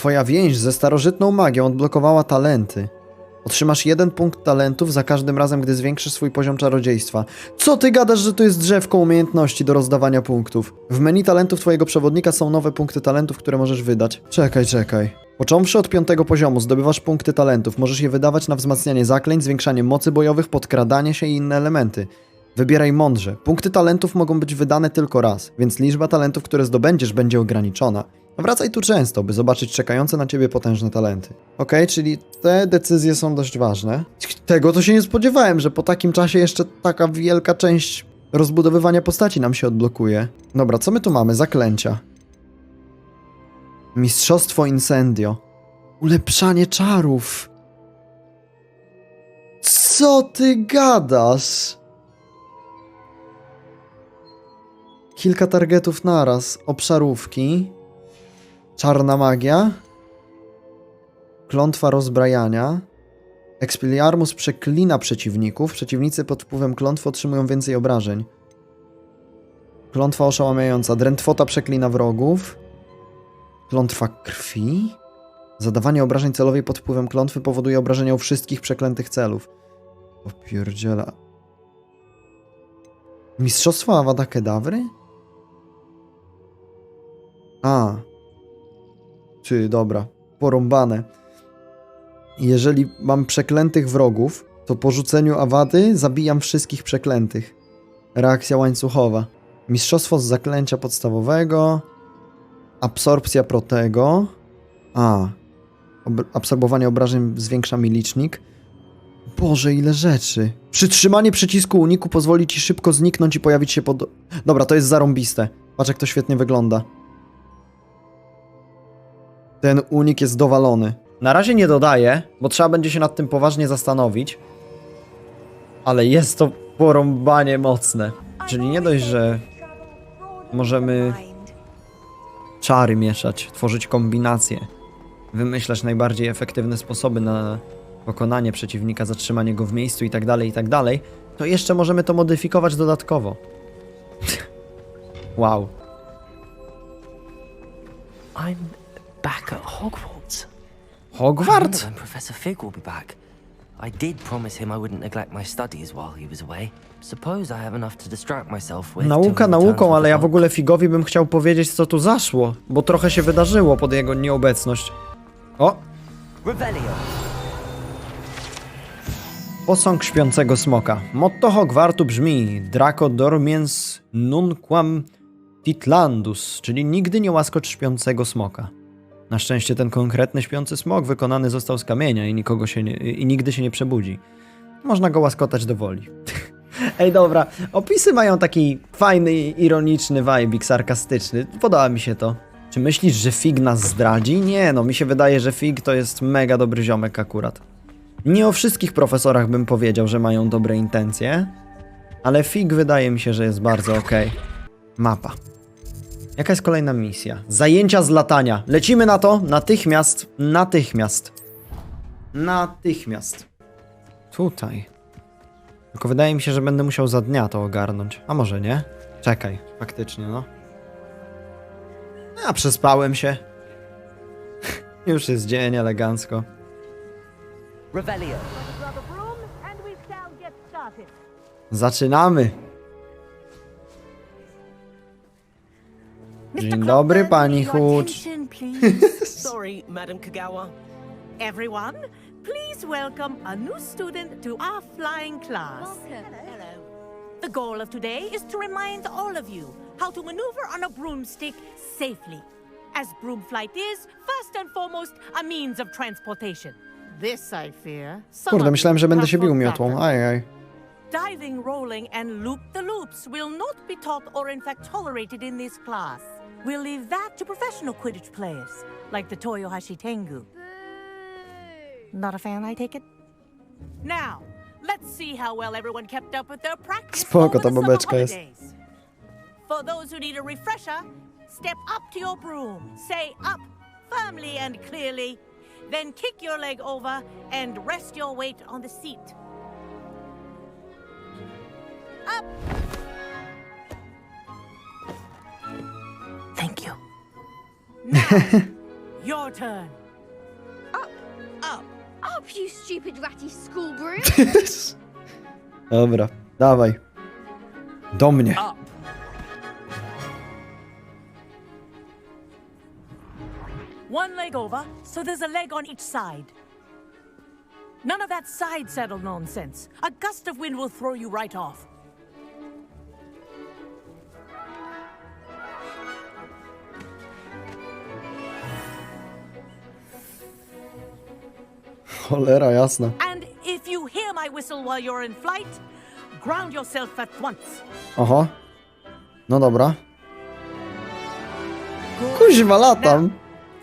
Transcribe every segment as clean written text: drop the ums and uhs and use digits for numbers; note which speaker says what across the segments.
Speaker 1: Twoja więź ze starożytną magią odblokowała talenty. Otrzymasz 1 punkt talentów za każdym razem, gdy zwiększysz swój poziom czarodziejstwa. Co ty gadasz, że to jest drzewko umiejętności do rozdawania punktów? W menu talentów twojego przewodnika są nowe punkty talentów, które możesz wydać. Czekaj. Począwszy od 5. poziomu zdobywasz punkty talentów. Możesz je wydawać na wzmacnianie zaklęć, zwiększanie mocy bojowych, podkradanie się i inne elementy. Wybieraj mądrze. Punkty talentów mogą być wydane tylko raz, więc liczba talentów, które zdobędziesz, będzie ograniczona. Wracaj tu często, by zobaczyć czekające na ciebie potężne talenty. Okej, czyli te decyzje są dość ważne. Tego to się nie spodziewałem, że po takim czasie jeszcze taka wielka część rozbudowywania postaci nam się odblokuje. Dobra, co my tu mamy? Zaklęcia. Mistrzostwo Incendio. Ulepszanie czarów. Co ty gadasz? Kilka targetów naraz. Obszarówki. Czarna magia. Klątwa rozbrajania. Expelliarmus przeklina przeciwników. Przeciwnicy pod wpływem klątwy otrzymują więcej obrażeń. Klątwa oszałamiająca. Drętwota przeklina wrogów. Klątwa krwi. Zadawanie obrażeń celowej pod wpływem klątwy powoduje obrażenia u wszystkich przeklętych celów. O pierdziela. Mistrzostwo Avada Kedavry? A. Ty, dobra. Porąbane. Jeżeli mam przeklętych wrogów, to po rzuceniu awady zabijam wszystkich przeklętych. Reakcja łańcuchowa. Mistrzostwo z zaklęcia podstawowego. Absorpcja protego. A. Absorbowanie obrażeń zwiększa mi licznik. Boże, ile rzeczy. Przytrzymanie przycisku uniku pozwoli ci szybko zniknąć i pojawić się pod... Dobra, to jest zarąbiste. Patrz, jak to świetnie wygląda. Ten unik jest dowalony. Na razie nie dodaję, bo trzeba będzie się nad tym poważnie zastanowić. Ale jest to porąbanie mocne. Czyli nie dość, że możemy czary mieszać, tworzyć kombinacje, wymyślać najbardziej efektywne sposoby na pokonanie przeciwnika, zatrzymanie go w miejscu i tak dalej, to jeszcze możemy to modyfikować dodatkowo. Wow.
Speaker 2: I'm back at Hogwarts.
Speaker 1: Hogwarts?
Speaker 2: When Professor Fig will be back. I did promise him I wouldn't neglect my studies while he was away. Suppose I have enough to distract myself with.
Speaker 1: Nauka nauką, ale ja w ogóle Figowi bym chciał powiedzieć, co tu zaszło, bo trochę się wydarzyło pod jego nieobecność. O!
Speaker 2: Revelio.
Speaker 1: Posąg śpiącego smoka. Motto Hogwartu brzmi Draco dormiens nunquam titlandus, czyli nigdy nie łaskocz śpiącego smoka. Na szczęście ten konkretny śpiący smok wykonany został z kamienia i nigdy się nie przebudzi. Można go łaskotać do woli. Ej, dobra, opisy mają taki fajny, ironiczny vibe, sarkastyczny. Podoba mi się to. Czy myślisz, że Fig nas zdradzi? Nie, no mi się wydaje, że Fig to jest mega dobry ziomek akurat. Nie o wszystkich profesorach bym powiedział, że mają dobre intencje, ale Fig wydaje mi się, że jest bardzo okej. Mapa. Jaka jest kolejna misja? Zajęcia z latania. Lecimy na to natychmiast. Natychmiast. Tutaj. Tylko wydaje mi się, że będę musiał za dnia to ogarnąć. A może nie? Czekaj, faktycznie, no. Ja przespałem się. Już jest dzień, elegancko.
Speaker 2: Revelio.
Speaker 1: Zaczynamy. Dzień dobry, pani Hucz.
Speaker 2: Sorry, Madam Kagawa.
Speaker 3: Everyone, please welcome a new student to our flying class.
Speaker 4: Hello.
Speaker 3: The goal of today is to remind all of you how to maneuver on a broomstick safely, as broom flight is, first and foremost, a means of transportation. This, I fear, some
Speaker 1: Kurde,
Speaker 3: of
Speaker 1: myślałem, że
Speaker 3: you
Speaker 1: będę
Speaker 3: have
Speaker 1: się bił
Speaker 3: forgotten.
Speaker 1: miotłą. Ajaj.
Speaker 3: Diving, rolling, and loop-the-loops will not be taught or in fact tolerated in this class. We'll leave that to professional Quidditch players, like the Toyohashi Tengu. Not a fan, I take it? Now, let's see how well everyone kept up with their practice
Speaker 1: Spoko,
Speaker 3: over
Speaker 1: ta
Speaker 3: the summer
Speaker 1: babeczka jest.
Speaker 3: holidays. For those who need a refresher, step up to your broom, say up firmly and clearly, then kick your leg over and rest your weight on the seat. Up!
Speaker 2: Thank you.
Speaker 3: Now, Your turn.
Speaker 4: Up, you stupid ratty school broom.
Speaker 1: Dobra, dawaj. Do mnie.
Speaker 2: Up.
Speaker 3: One leg over, so there's a leg on each side. None of that side saddle nonsense. A gust of wind will throw you right off.
Speaker 1: Cholera jasna.
Speaker 3: And if you hear my whistle while you're in flight, ground yourself at once.
Speaker 1: Oho. No dobra.
Speaker 3: Good.
Speaker 1: Kuźwa, latam.
Speaker 3: Now,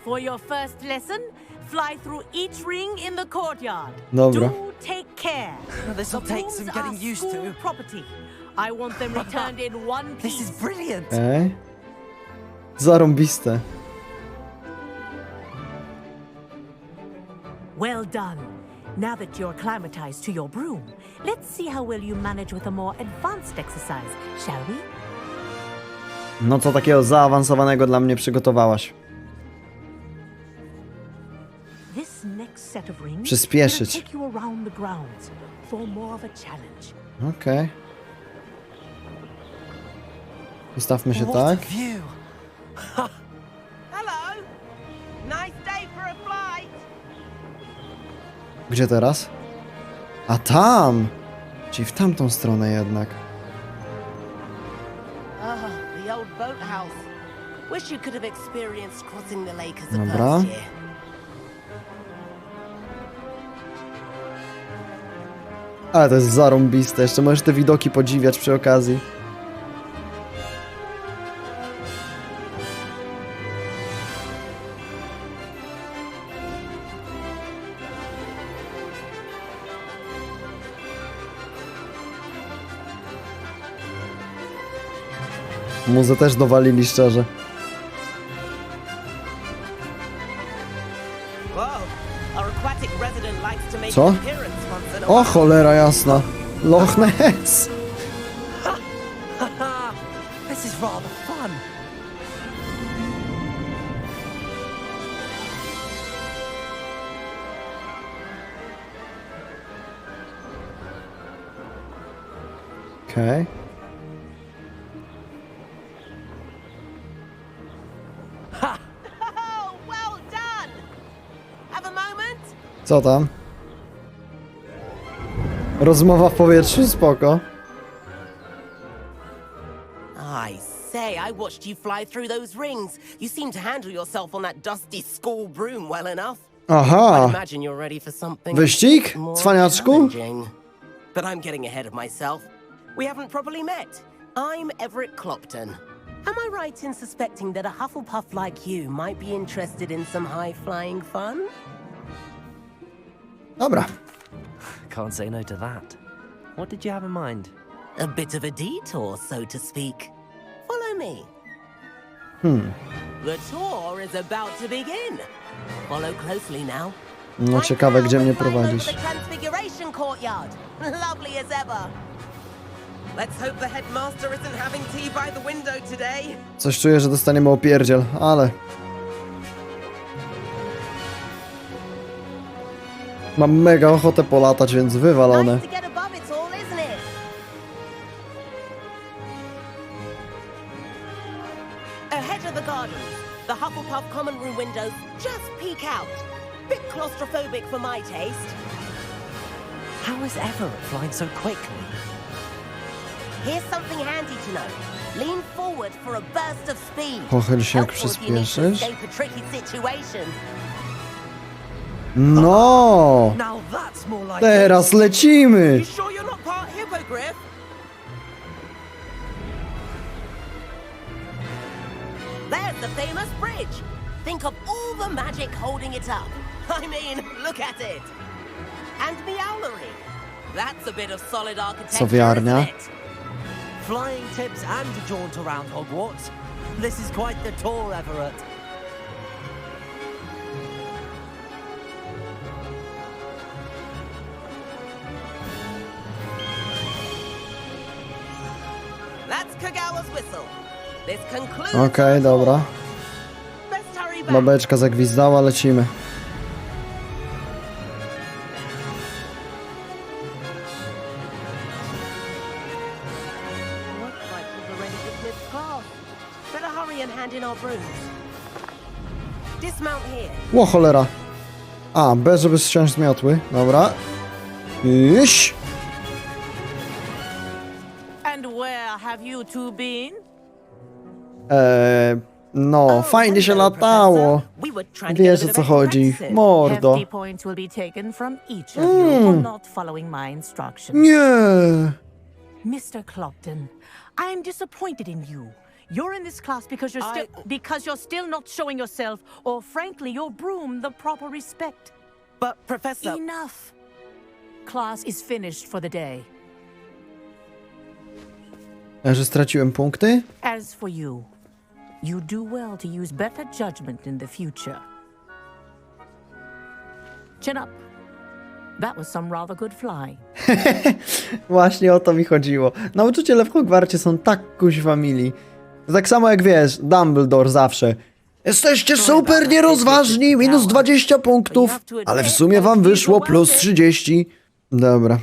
Speaker 3: for your first lesson, fly through each ring in the courtyard.
Speaker 1: Dobra.
Speaker 3: Do take care.
Speaker 2: This'll
Speaker 3: The
Speaker 2: take some
Speaker 3: rooms
Speaker 2: getting
Speaker 3: are
Speaker 2: used
Speaker 3: school
Speaker 2: to.
Speaker 3: property. I want them returned in one piece.
Speaker 2: This is brilliant.
Speaker 1: Zarąbiste.
Speaker 3: Well done. Now that you're acclimatized to your broom, let's see how well you manage with a more advanced exercise, shall we?
Speaker 1: No co takiego zaawansowanego dla mnie przygotowałaś?
Speaker 3: This next set of rings
Speaker 1: Przyspieszyć.
Speaker 3: will take you around the grounds for more of a challenge.
Speaker 1: Okej. Ustawmy się
Speaker 2: What a
Speaker 1: tak.
Speaker 2: view.
Speaker 5: Hello. Nice day for a flight.
Speaker 1: Gdzie teraz? A tam! Czyli w tamtą stronę jednak.
Speaker 5: Oh, the old boathouse. Wish you could have experienced crossing the lake as a
Speaker 1: Dobra.
Speaker 5: first year.
Speaker 1: Ale to jest zarąbiste. Jeszcze możesz te widoki podziwiać przy okazji. Muzę też dowalili szczerze.
Speaker 5: Whoa. Our aquatic resident likes to make
Speaker 1: Co?
Speaker 5: an appearance once in a
Speaker 1: O
Speaker 5: while.
Speaker 1: cholera jasna. Loch Ness.
Speaker 2: This is rather fun.
Speaker 1: Okej.
Speaker 5: Oh, well done. Have a moment?
Speaker 1: Co tam? Rozmowa w powietrzu, spoko.
Speaker 5: I say, I watched you fly through those rings. You seem to handle yourself on that dusty school broom well enough. I
Speaker 1: Aha.
Speaker 5: imagine you're ready for something
Speaker 1: Wyścig?
Speaker 5: more
Speaker 1: Cwaniaczku?
Speaker 5: challenging. But I'm getting ahead of myself. We haven't properly met. I'm Everett Clopton. Am I right in suspecting that a Hufflepuff like you might be interested in some high-flying fun?
Speaker 1: Dobra.
Speaker 2: Can't say no to that. What did you have in mind?
Speaker 5: A bit of a detour, so to speak. Follow me. The tour is about to begin. Follow closely now.
Speaker 1: No ciekawe, gdzie mnie prowadzisz.
Speaker 5: The Transfiguration Courtyard. Lovely as ever. Let's hope the headmaster isn't having tea by the window today.
Speaker 1: Coś czuję, że dostaniemy opierdziel, ale... Mam mega ochotę polatać, więc wywalone.
Speaker 5: Nice to get above it all, isn't it? Ahead of the gardens, the Hufflepuff common room windows just peek out. Bit claustrophobic for my taste.
Speaker 2: How is Everett flying so quickly?
Speaker 5: Here's something handy to know. Lean forward for a burst of speed.
Speaker 1: Pochyl się, jak
Speaker 5: Helpful if you need to
Speaker 1: przyspieszysz.
Speaker 5: escape a tricky situation.
Speaker 1: No!
Speaker 2: Now that's more like
Speaker 1: Teraz lecimy!
Speaker 5: You sure you're not part hippogriff? There's the famous bridge. Think of all the magic holding it up. I mean, look at it. And Meowlery. That's a bit of solid architecture,
Speaker 1: Sowiarnia.
Speaker 5: isn't it?
Speaker 2: flying tips and a jaunt around Hogwarts. This is quite the tour, Everett.
Speaker 5: That's Kagawa's whistle. This concludes.
Speaker 1: Okej,
Speaker 5: our tour.
Speaker 1: dobra.
Speaker 5: Best hurry
Speaker 1: Babeczka zagwizdała, lecimy.
Speaker 5: Looks like we've already dismissed class. Better hurry and hand in our brooms. Dismount here.
Speaker 1: Ło, cholera. A, B, żeby zsiąść z miotły. Dobra. Iś.
Speaker 3: And where have you two been?
Speaker 1: No, fajnie się latało.
Speaker 5: We were trying to get a
Speaker 1: Wiesz,
Speaker 5: bit
Speaker 1: o
Speaker 5: of
Speaker 1: co
Speaker 5: extra
Speaker 1: chodzi.
Speaker 5: practice.
Speaker 1: Mordo.
Speaker 3: Hefty points will be taken from each of you for not following my instructions.
Speaker 1: Nie.
Speaker 3: Mr. Clopton, I am disappointed in you. You're in this class because you're still not showing yourself, or frankly, your broom the proper respect.
Speaker 5: But, Professor...
Speaker 3: Enough. Class is finished for the day.
Speaker 1: Że straciłem punkty?
Speaker 3: As for you, you do well to use better judgment in the future. Chin up. That was some rather good flying.
Speaker 1: Właśnie o to mi chodziło. Nauczyciele w Hogwarcie są tak kuźwa mili. Tak samo jak wiesz, Dumbledore zawsze. Jesteście super nierozważni, minus 20 punktów, ale w sumie wam wyszło plus 30. Dobra,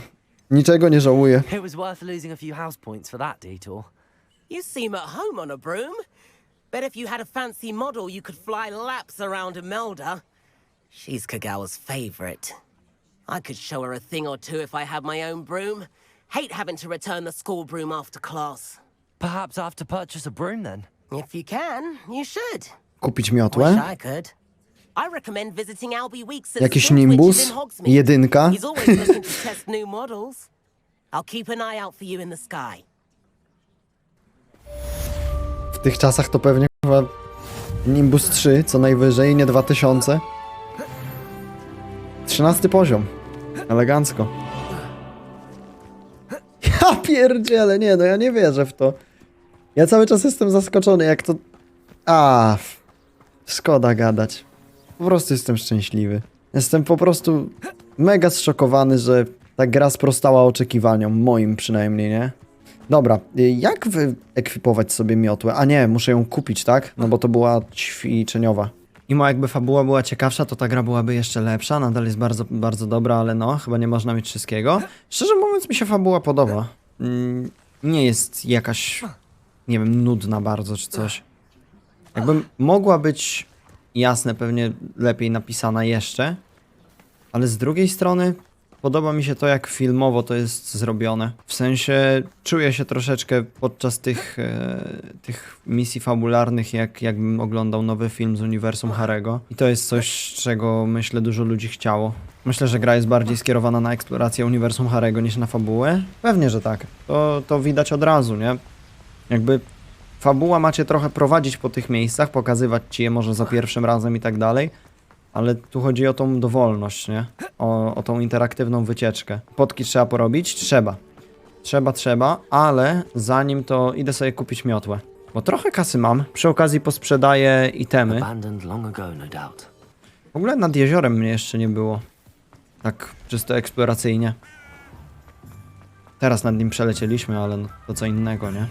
Speaker 1: niczego nie żałuję.
Speaker 2: It was worth losing a few house points for that detour.
Speaker 5: You seem at home on a broom. Bet if you had a fancy model, you could fly laps around Imelda. She's Kagawa's favorite. I could show her a thing or two if I had my own broom. Hate having to return the school broom after class.
Speaker 2: Perhaps I have to purchase a broom then.
Speaker 5: If you can, you should.
Speaker 1: Kupić
Speaker 5: Wish
Speaker 1: miotłę?
Speaker 5: I could. I recommend visiting Albie Weeks at
Speaker 1: Jakiś
Speaker 5: Switch, which
Speaker 1: Nimbus?
Speaker 5: is in Hogsmeade.
Speaker 1: Jedynka?
Speaker 5: He's always looking to test new models. I'll keep an eye out for you in the sky.
Speaker 1: W tych czasach to pewnie chyba Nimbus 3, co najwyżej, nie 2000. 13 poziom. Elegancko. Ja pierdzielę, nie no, ja nie wierzę w to. Ja cały czas jestem zaskoczony, jak to... Szkoda gadać. Po prostu jestem szczęśliwy. Jestem po prostu mega zszokowany, że ta gra sprostała oczekiwaniom, moim przynajmniej, nie? Dobra, jak wyekwipować sobie miotłę? A nie, muszę ją kupić, tak? No bo to była ćwiczeniowa. Mimo jakby fabuła była ciekawsza, to ta gra byłaby jeszcze lepsza. Nadal jest bardzo, bardzo dobra, ale no, chyba nie można mieć wszystkiego. Szczerze mówiąc, mi się fabuła podoba. Nie jest jakaś, nie wiem, nudna bardzo czy coś. Jakby mogła być, jasne, pewnie lepiej napisana jeszcze, ale z drugiej strony podoba mi się to, jak filmowo to jest zrobione. W sensie czuję się troszeczkę podczas tych misji fabularnych, jakbym oglądał nowy film z uniwersum Harry'ego. I to jest coś, czego myślę dużo ludzi chciało. Myślę, że gra jest bardziej skierowana na eksplorację uniwersum Harry'ego niż na fabułę. Pewnie, że tak. To widać od razu, nie? Jakby fabuła macie trochę prowadzić po tych miejscach, pokazywać ci je może za pierwszym razem i tak dalej. Ale tu chodzi o tą dowolność, nie? O tą interaktywną wycieczkę. Potki trzeba porobić? Trzeba, ale zanim to idę sobie kupić miotłę. Bo trochę kasy mam. Przy okazji posprzedaję itemy.
Speaker 2: Abandoned long ago, no doubt.
Speaker 1: W ogóle nad jeziorem mnie jeszcze nie było. Tak czysto eksploracyjnie. Teraz nad nim przelecieliśmy, ale no, to co innego, nie?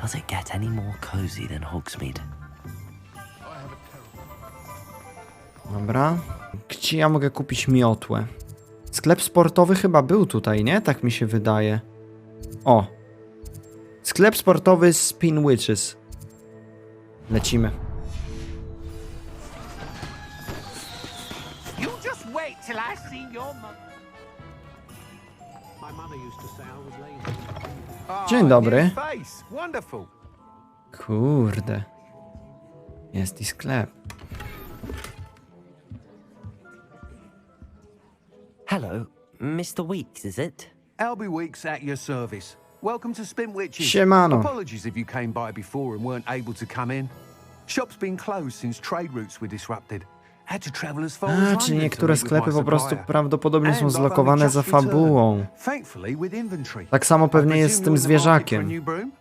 Speaker 2: Does it get any more cozy than Hogsmeade?
Speaker 1: Dobra. Gdzie ja mogę kupić miotłę? Sklep sportowy chyba był tutaj, nie? Tak mi się wydaje. O. Sklep sportowy Spin Witches. Lecimy.
Speaker 6: You just wait till I see your mother. My mother used to say I was lazy.
Speaker 1: Dzień dobry.
Speaker 6: New face. Wonderful.
Speaker 1: Kurde. Jest i sklep.
Speaker 2: Hello, Mr. Weeks, is it?
Speaker 6: Albie Weeks at your service. Welcome to Spin Witches.
Speaker 1: Siemano.
Speaker 6: Apologies if you came by before and weren't able to come in. Shop's been closed since trade routes were disrupted. Had to travel as far as London
Speaker 1: Czyli
Speaker 6: to
Speaker 1: niektóre
Speaker 6: meet with
Speaker 1: sklepy
Speaker 6: my
Speaker 1: po prostu
Speaker 6: supplier.
Speaker 1: prawdopodobnie są
Speaker 6: And I've
Speaker 1: zlokowane
Speaker 6: only
Speaker 1: za
Speaker 6: just returned,
Speaker 1: fabułą.
Speaker 6: thankfully with inventory.
Speaker 1: Tak samo
Speaker 6: I
Speaker 1: pewnie jest z
Speaker 6: presume
Speaker 1: tym
Speaker 6: you're in the market for a
Speaker 1: zwierzakiem.
Speaker 6: new broom?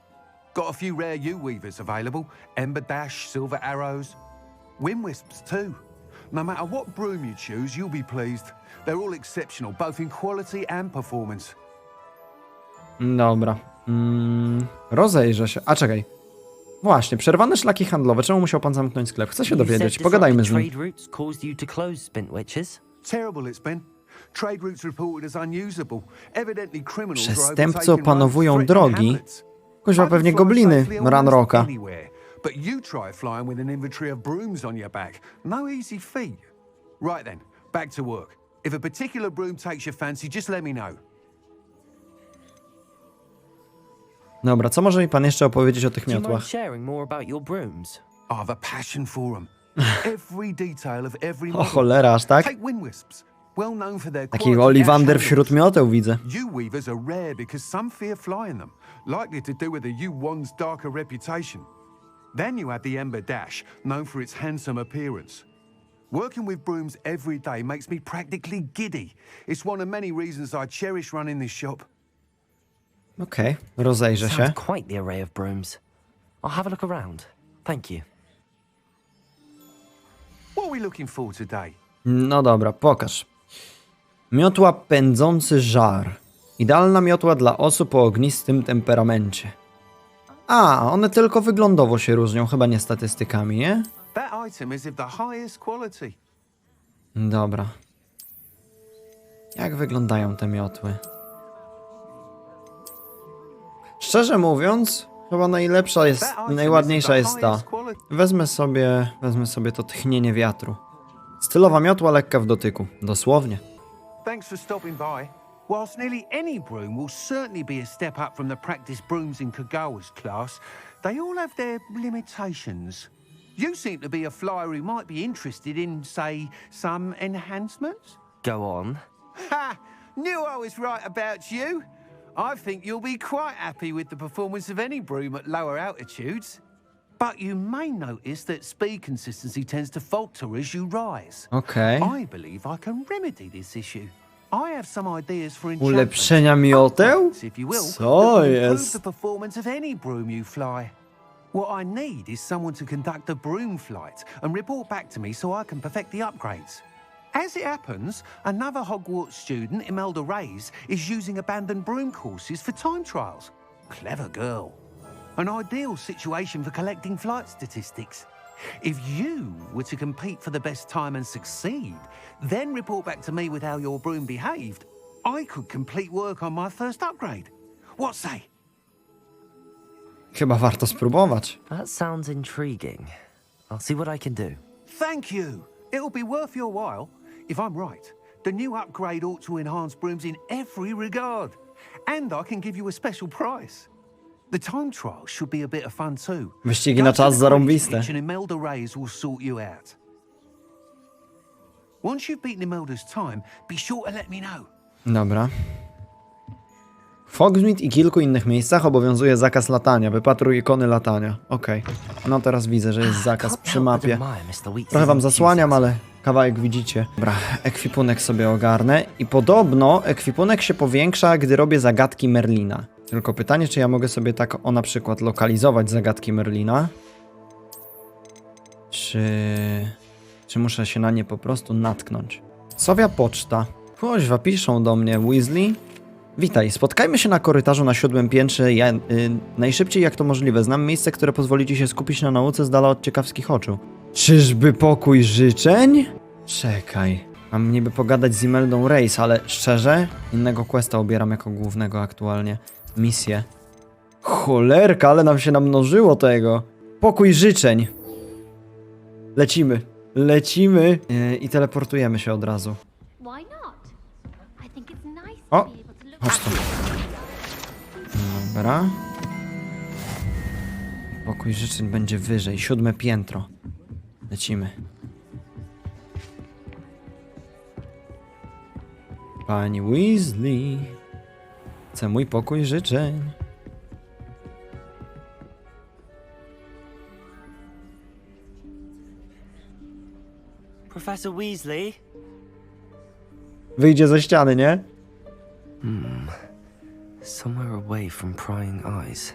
Speaker 6: Got a few rare U-weavers available. Ember Dash, Silver Arrows. Wind Wisps too. No matter what broom you choose, you'll be pleased. They're all exceptional, both in quality and performance.
Speaker 1: Dobra. Rozejrzę się. A czekaj. Właśnie, przerwane szlaki handlowe. Czemu musiał pan zamknąć sklep? Chcę się
Speaker 2: You said
Speaker 1: dowiedzieć. Pogadajmy z nim.
Speaker 2: disrupted trade routes caused you to close Spint Witches.
Speaker 6: Terrible it's been. Trade routes reported as unusable. Evidently criminals
Speaker 1: Przestępcy opanowują drogi. Kuźwa, pewnie gobliny Ranrocka.
Speaker 6: But you try flying with an inventory of brooms on your back. No easy feat. Right then, back to work. If a particular broom takes your fancy, just let me know.
Speaker 1: Dobra, co może mi pan jeszcze opowiedzieć o tych
Speaker 2: Do you mind
Speaker 1: miotłach?
Speaker 2: sharing more about your brooms?
Speaker 6: I have a passion for them. Every detail of every
Speaker 1: O
Speaker 6: model.
Speaker 1: cholera, aż tak?
Speaker 6: Take wind wisps. Well known for their
Speaker 1: Taki
Speaker 6: quality
Speaker 1: Oliwander
Speaker 6: ash
Speaker 1: wśród
Speaker 6: handles.
Speaker 1: mioteł widzę.
Speaker 6: You weavers are rare because some fear flying them, likely to do with the U1's darker reputation. Then you have the Ember Dash, known for its handsome appearance. Working with brooms every day makes me practically giddy. It's one of many reasons I cherish running this shop.
Speaker 1: Okej, rozejrzę się.
Speaker 2: Sounds quite the array of brooms. I'll have a look around. Thank you.
Speaker 6: What are we looking for today?
Speaker 1: No dobra, pokaż. Miotła pędzący żar. Idealna miotła dla osób o ognistym temperamencie. A, one tylko wyglądowo się różnią, chyba nie statystykami, nie?
Speaker 6: That item is of the highest quality.
Speaker 1: Dobra. Jak wyglądają te miotły? Szczerze mówiąc, chyba najlepsza jest, najładniejsza jest ta. Wezmę sobie to tchnienie wiatru. Stylowa miotła, lekka w dotyku. Dosłownie.
Speaker 6: Thanks for stopping by. Whilst nearly any broom will certainly be a step up from the practice brooms in Kagawa's class, they all have their limitations. You seem to be a flyer who might be interested in, say, some enhancements?
Speaker 2: Go on.
Speaker 6: Ha! Knew I was right about you. I think you'll be quite happy with the performance of any broom at lower altitudes. But you may notice that speed consistency tends to falter as you rise.
Speaker 1: Okej.
Speaker 6: I believe I can remedy this issue. I have some ideas for enchantments,
Speaker 1: Ulepszenia mioteł?
Speaker 6: upgrades, if you will, that
Speaker 1: Co
Speaker 6: will improve
Speaker 1: jest?
Speaker 6: the performance of any broom you fly. What I need is someone to conduct a broom flight and report back to me so I can perfect the upgrades. As it happens, another Hogwarts student, Imelda Reyes, is using abandoned broom courses for time trials. Clever girl. An ideal situation for collecting flight statistics. If you were to compete for the best time and succeed, then report back to me with how your broom behaved, I could complete work on my first upgrade. What say?
Speaker 1: Chyba warto spróbować.
Speaker 2: That sounds intriguing. I'll see what I can do.
Speaker 6: Thank you. It'll be worth your while. If I'm right, the new upgrade ought to enhance brooms in every regard. And I can give you a special price. The time trial should be a bit of fun too.
Speaker 1: Wyścigi na czas zarąbiste.
Speaker 6: And Imelda Reyes will sort you out. Once you've beaten Imelda's time, be sure to let me know.
Speaker 1: Dobra. W Hogsmeade i kilku innych miejscach obowiązuje zakaz latania. Wypatruj ikony latania. Okej. No teraz widzę, że jest zakaz przy mapie. Trochę wam zasłaniam, ale kawałek widzicie. Dobra, ekwipunek sobie ogarnę. I podobno ekwipunek się powiększa, gdy robię zagadki Merlina. Tylko pytanie, czy ja mogę sobie tak na przykład lokalizować zagadki Merlina? Czy muszę się na nie po prostu natknąć? Sowia poczta. Kuźwa, piszą do mnie. Weasley? Witaj, spotkajmy się na korytarzu na 7. piętrze. Najszybciej jak to możliwe. Znam miejsce, które pozwoli ci się skupić na nauce z dala od ciekawskich oczu. Czyżby pokój życzeń? Czekaj. Mam niby pogadać z Imeldą Reyes, ale szczerze? Innego questa obieram jako głównego aktualnie. Misję. Cholerka, ale nam się namnożyło tego. Pokój życzeń. Lecimy. I teleportujemy się od razu.
Speaker 4: Why not? I think it's nice
Speaker 1: O,
Speaker 4: to be able to look
Speaker 1: chodź tu. Dobra. Pokój życzeń będzie wyżej. 7. piętro. Lecimy. Pani Weasley. Chcę mój pokój życzeń.
Speaker 2: Professor Weasley?
Speaker 1: Wyjdzie ze ściany, nie?
Speaker 2: Somewhere away from prying eyes.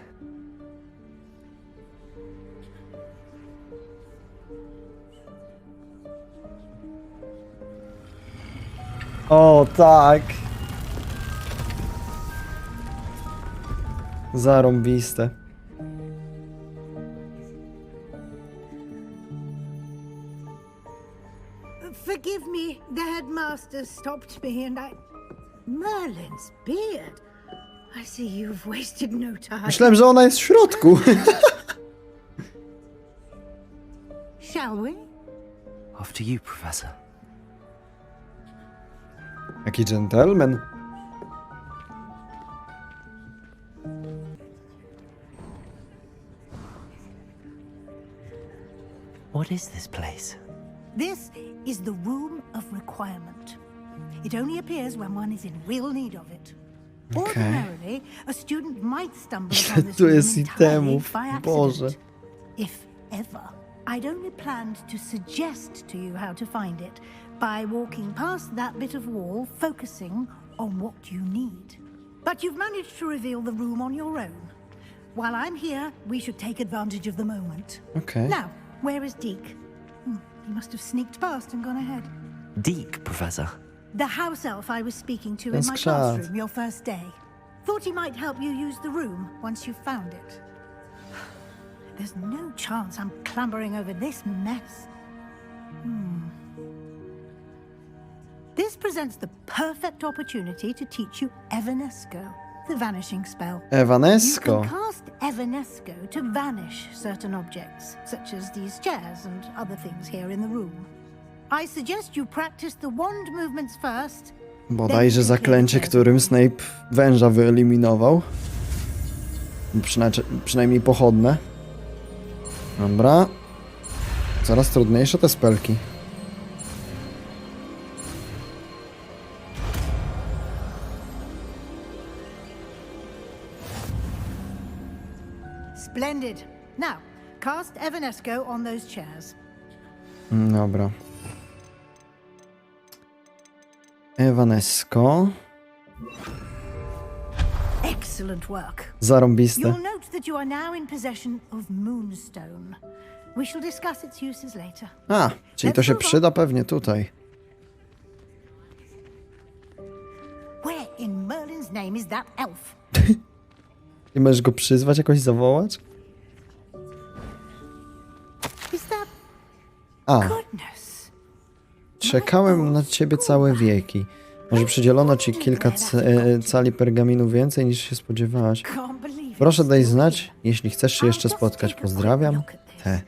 Speaker 1: O, tak. Zarąbiste.
Speaker 7: Forgive me, the headmaster stopped me and Merlin's beard. I see you've wasted no time.
Speaker 1: Myślałem, że ona jest w środku.
Speaker 7: Shall we?
Speaker 2: Off to you, Professor.
Speaker 1: Jaki dżentelmen.
Speaker 2: What is this place?
Speaker 7: This is the Room of Requirement. It only appears when one is in real need of it. Ordinarily, a student might stumble upon this
Speaker 1: Tu
Speaker 7: room
Speaker 1: jest
Speaker 7: entirely
Speaker 1: itemów,
Speaker 7: by accident.
Speaker 1: Boże.
Speaker 7: If ever. I'd only planned to suggest to you how to find it by walking past that bit of wall, focusing on what you need. But you've managed to reveal the room on your own. While I'm here, we should take advantage of the moment.
Speaker 1: Okej.
Speaker 7: Now, where is Deke? He must have sneaked past and gone ahead.
Speaker 2: Deke, Professor.
Speaker 7: The house elf I was speaking to in
Speaker 1: That's
Speaker 7: my
Speaker 1: sad.
Speaker 7: classroom your first day. Thought he might help you use the room once you've found it. There's no chance I'm clambering over this mess. This presents the perfect opportunity to teach you Evanesco, the vanishing spell. You
Speaker 1: Evanesco.
Speaker 7: can cast Evanesco to vanish certain objects, such as these chairs and other things here in the room. I suggest you practice the wand movements first.
Speaker 1: Bodajże zaklęcie, którym Snape węża wyeliminował. Przynajmniej pochodne. Dobra. Coraz trudniejsze te spelki.
Speaker 7: Splendid. Now, cast Evanesco on those chairs.
Speaker 1: Dobra. Evanesco.
Speaker 7: Excellent work.
Speaker 1: Zarąbiste.
Speaker 7: You'll note that you are now in possession of Moonstone. We shall discuss its uses later.
Speaker 1: A, czyli to się przyda pewnie tutaj.
Speaker 7: Where in Merlin's name is that elf?
Speaker 1: Nie możesz go przyzwać, jakoś zawołać?
Speaker 7: Is that...
Speaker 1: A,
Speaker 7: Goodness.
Speaker 1: czekałem na ciebie całe wieki. Może przydzielono ci kilka cali pergaminu więcej niż się spodziewałaś.
Speaker 7: Can't believe it.
Speaker 1: Proszę daj znać, jeśli chcesz się jeszcze spotkać. Pozdrawiam. Te.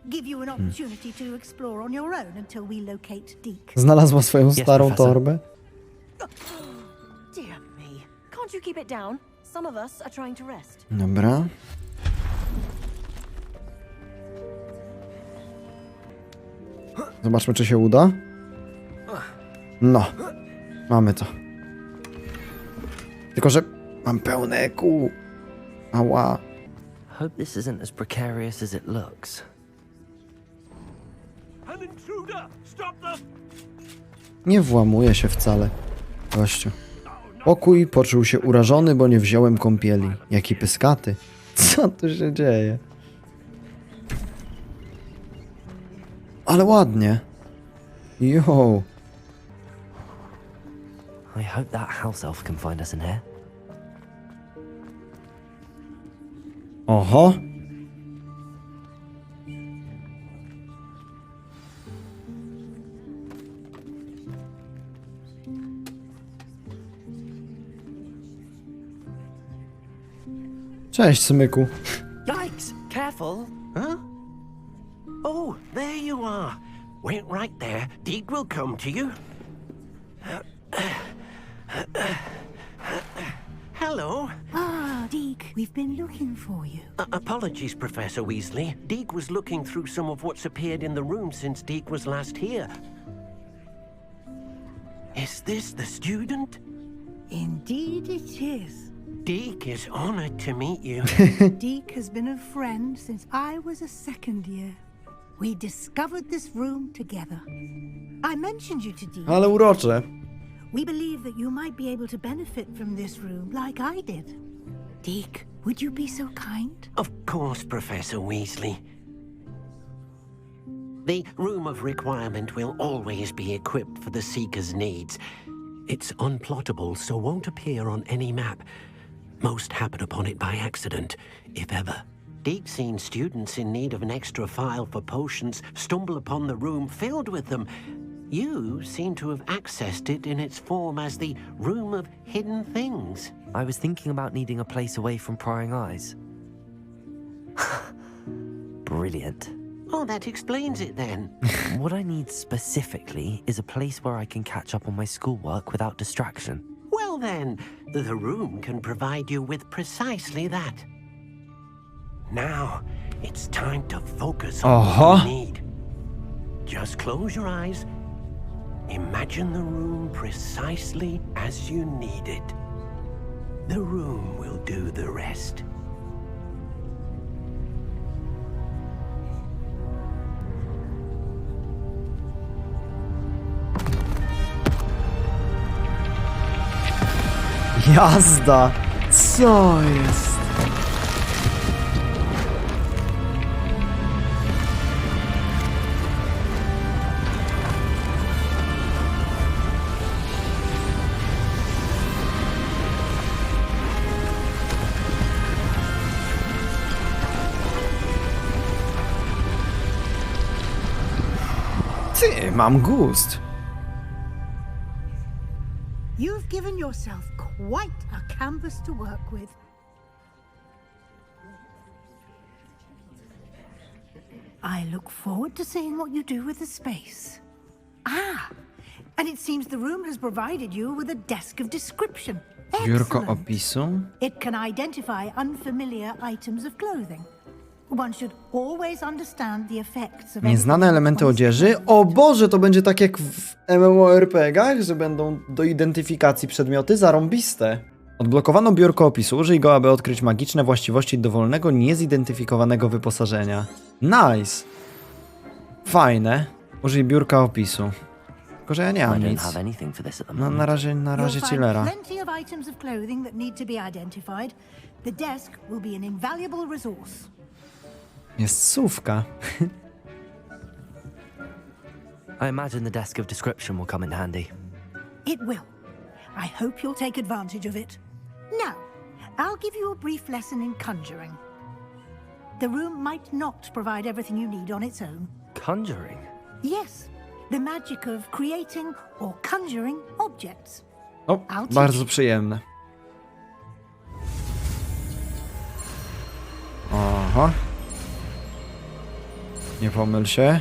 Speaker 7: Give you an opportunity to explore on your own until we locate Deke.
Speaker 1: Znalazła swoją starą
Speaker 2: professor.
Speaker 1: torbę.
Speaker 8: Dear me. Can't you keep it down? Some of us are trying to rest.
Speaker 1: Dobra. Zobaczmy, czy się uda. No. Mamy to. Tylko, że mam pełne kół. Ała.
Speaker 2: Hope this isn't as precarious as it looks.
Speaker 6: An intruder! Stop them!
Speaker 1: Nie włamuje się wcale. Gościu. Pokój poczuł się urażony, bo nie wziąłem kąpieli. Jaki pyskaty. Co tu się dzieje? Ale ładnie. Jo.
Speaker 2: I hope that house elf can find us in here.
Speaker 1: Oho. Cześć, smyku.
Speaker 9: Yikes! Careful! Huh? Oh, there you are. Wait right there. Deke will come to you. Hello.
Speaker 7: Ah, Deke, we've been looking for you.
Speaker 9: Apologies, Professor Weasley. Deke was looking through some of what's appeared in the room since Deke was last here. Is this the student?
Speaker 7: Indeed it is.
Speaker 9: Deke is honored to meet you.
Speaker 7: Deke has been a friend since I was a second year. We discovered this room together. I mentioned you to Deke.
Speaker 1: Ale urocze.
Speaker 7: We believe that you might be able to benefit from this room like I did. Deke, would you be so kind?
Speaker 9: Of course, Professor Weasley. The Room of Requirement will always be equipped for the Seeker's needs. It's unplottable, so won't appear on any map. Most happen upon it by accident, if ever. Deke's seen students in need of an extra file for potions stumble upon the room filled with them, You seem to have accessed it in its form as the Room of Hidden Things.
Speaker 2: I was thinking about needing a place away from prying eyes. Brilliant.
Speaker 9: Oh, that explains it then.
Speaker 2: What I need specifically is a place where I can catch up on my schoolwork without distraction.
Speaker 9: Well then, the room can provide you with precisely that. Now, it's time to focus on what you need. Just close your eyes. Imagine the room precisely as you need it. The room will do the rest.
Speaker 1: Jazda! Co jest? Ty, mam gust.
Speaker 7: You've given yourself quite a canvas to work with. I look forward to seeing what you do with the space. Ah, and it seems the room has provided you with a desk of description.
Speaker 1: Biurko
Speaker 7: Excellent.
Speaker 1: opisu.
Speaker 7: It can identify unfamiliar items of clothing. One should always understand the effects of
Speaker 1: Nieznane
Speaker 7: anything
Speaker 1: elementy
Speaker 7: one's
Speaker 1: odzieży.
Speaker 7: wearing.
Speaker 1: O Boże, to będzie tak jak w MMORPG-ach, że będą do identyfikacji przedmioty zarąbiste. Odblokowano biurko opisu. Użyj go, aby odkryć magiczne właściwości dowolnego, niezidentyfikowanego wyposażenia. Nice! Fajne. Użyj biurka opisu. Tylko, że ja nie
Speaker 2: I
Speaker 1: mam
Speaker 2: don't
Speaker 1: nic.
Speaker 2: have anything for this at the
Speaker 1: No,
Speaker 2: moment.
Speaker 1: na razie
Speaker 7: You'll find
Speaker 1: chillera.
Speaker 7: plenty of items of clothing that need to be identified. The desk will be an invaluable resource.
Speaker 1: Jest słówka.
Speaker 2: I imagine the desk of description will come in handy.
Speaker 7: It will. I hope you'll take advantage of it. Now, I'll give you a brief lesson in conjuring. The room might not provide everything you need on its own.
Speaker 2: Conjuring?
Speaker 7: Yes, the magic of creating or conjuring objects.
Speaker 1: O,
Speaker 7: I'll teach
Speaker 1: bardzo
Speaker 7: you.
Speaker 1: przyjemne. Aha. Nie pomyl się.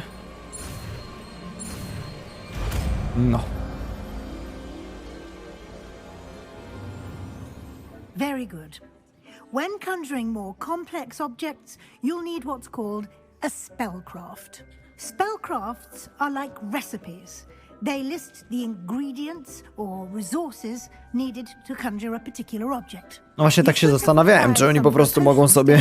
Speaker 1: No.
Speaker 7: Very good. When conjuring more complex objects, you'll need what's called a spellcraft. Spellcrafts are like recipes. They list the ingredients or resources needed to conjure a particular object.
Speaker 1: No właśnie tak się zastanawiałem, czy oni po prostu mogą sobie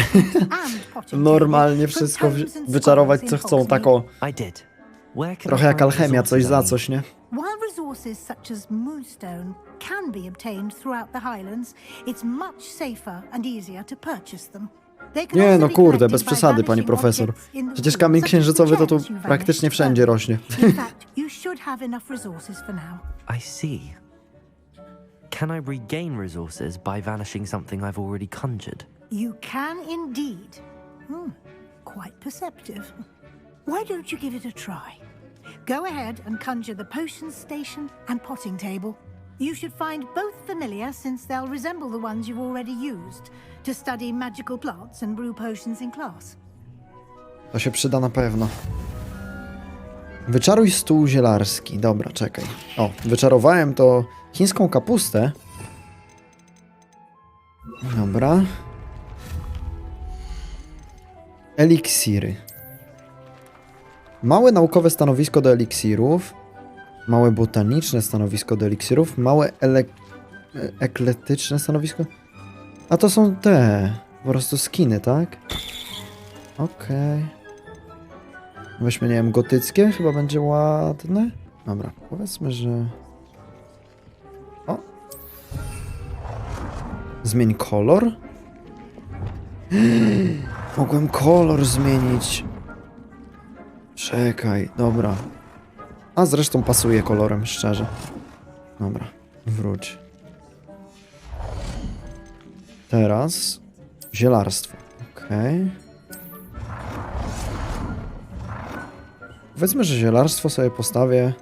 Speaker 1: normalnie wszystko wyczarować, co chcą, tak o.
Speaker 2: I did. Where can
Speaker 1: Trochę
Speaker 2: I
Speaker 1: jak
Speaker 2: find
Speaker 1: alchemia, coś
Speaker 2: resources I
Speaker 1: za
Speaker 2: need?
Speaker 1: coś, nie?
Speaker 7: While resources such as moonstone can be obtained throughout the Highlands, it's much safer and easier to purchase them. They can
Speaker 1: Nie
Speaker 7: also
Speaker 1: no
Speaker 7: be
Speaker 1: kurde,
Speaker 7: collected
Speaker 1: bez
Speaker 7: by
Speaker 1: przesady, pani
Speaker 7: vanishing
Speaker 1: profesor.
Speaker 7: objects in the
Speaker 1: Przecież kamień
Speaker 7: field, such as
Speaker 1: księżycowy to tu
Speaker 7: chairs you
Speaker 1: praktycznie
Speaker 7: vanished
Speaker 1: wszędzie
Speaker 7: earlier.
Speaker 1: rośnie.
Speaker 7: In fact, you should have enough resources for now.
Speaker 2: I see. Can I regain resources by vanishing something I've already conjured?
Speaker 7: You can indeed. Quite perceptive. Why don't you give it a try? Go ahead and conjure the potions station and potting table. You should find both familiar since they'll resemble the ones you've already used to study magical plants and brew potions in class.
Speaker 1: To się przyda na pewno. Wyczaruj stół zielarski. Dobra, czekaj. O, wyczarowałem to chińską kapustę. Dobra. Eliksiry. Małe naukowe stanowisko do eliksirów. Małe botaniczne stanowisko do eliksirów. Małe ekletyczne stanowisko. A to są te. Po prostu skiny, tak? Okej. Weźmy, nie wiem, gotyckie. Chyba będzie ładne. Dobra, powiedzmy, że... O! Zmień kolor? Mogłem kolor zmienić. Czekaj, dobra. A zresztą pasuje kolorem, szczerze. Dobra, wróć. Teraz zielarstwo. Okej. Powiedzmy, że zielarstwo sobie postawię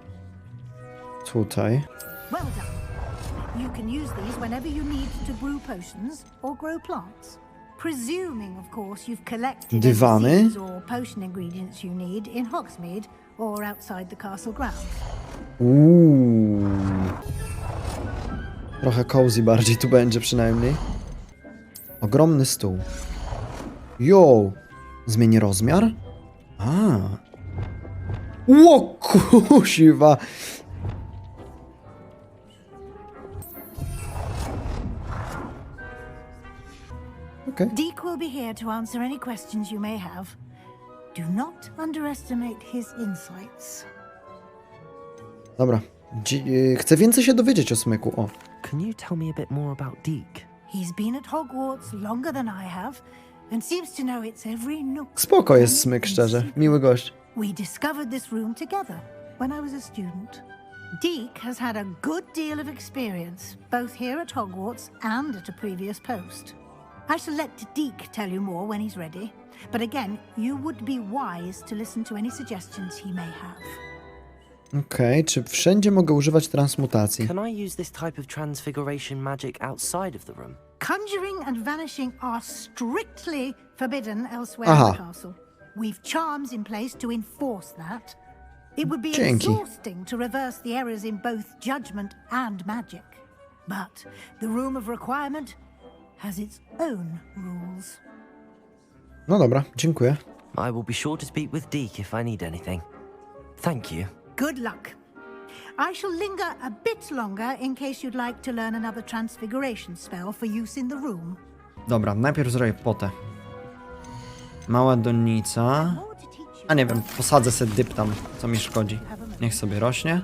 Speaker 1: Tutaj.
Speaker 7: Well done. You can use these whenever you need to brew potions or grow plants. Presuming, of course, you've collected
Speaker 1: Dywany.
Speaker 7: any seeds or potion ingredients you need in Hogsmeade or outside the castle grounds.
Speaker 1: Trochę cozy bardziej tu będzie przynajmniej. Ogromny stół. Jo! Zmieni rozmiar? Ło, kusiwa! Okay.
Speaker 7: Deke will be here to answer any questions you may have. Do not underestimate his insights.
Speaker 1: Dobra. Chcę więcej się dowiedzieć o smyku. O.
Speaker 2: Can you tell me a bit more about Deke?
Speaker 7: He's been at Hogwarts longer than I have and seems to know its every nook.
Speaker 1: Spoko jest smyk, szczerze. Miły gość.
Speaker 7: We discovered this room together when I was a student. Deke has had a good deal of experience, both here at Hogwarts and at a previous post. I shall let Deke tell you more when he's ready, but again, you would be wise to listen to any suggestions he may have.
Speaker 1: Okej, czy wszędzie mogę używać transmutacji?
Speaker 2: Can I use this type of transfiguration magic outside of the room?
Speaker 7: Conjuring and vanishing are strictly forbidden elsewhere in the castle. We've charms in place to enforce that. It would be exhausting to reverse the errors in both judgment and magic. But the Room of Requirement has its own rules.
Speaker 1: No dobra, dziękuję.
Speaker 2: I will be sure to speak with Deke if I need anything. Thank you.
Speaker 7: Good luck. I shall linger a bit longer in case you'd like to learn another transfiguration spell for use in the room.
Speaker 1: Dobra, najpierw zrobię potę. Mała donnica. A nie wiem, posadzę se dyptam, co mi szkodzi. Niech sobie rośnie.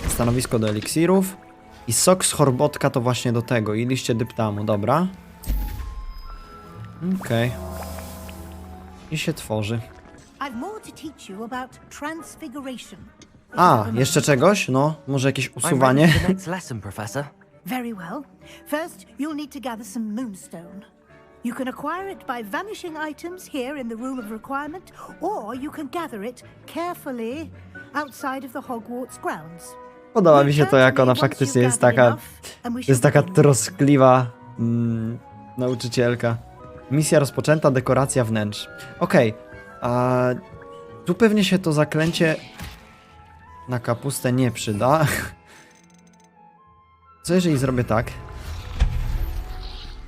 Speaker 1: Stanowisko do eliksirów. I sok z horbotka to właśnie do tego. I liście dyptamu, dobra. Okej. I się tworzy.
Speaker 7: I've more to teach you about transfiguration.
Speaker 1: A, jeszcze czegoś? No, może jakieś usuwanie?
Speaker 2: I'm ready for the next lesson, Professor.
Speaker 7: Very well. First, you'll need to gather some moonstone. You can acquire it by vanishing items here in the Room of Requirement, or you can gather it carefully outside of the Hogwarts grounds.
Speaker 1: Podoba mi się to, jak ona faktycznie jest taka troskliwa nauczycielka. Misja rozpoczęta, dekoracja wnętrz. Okej, a tu pewnie się to zaklęcie na kapustę nie przyda. Co jeżeli zrobię tak?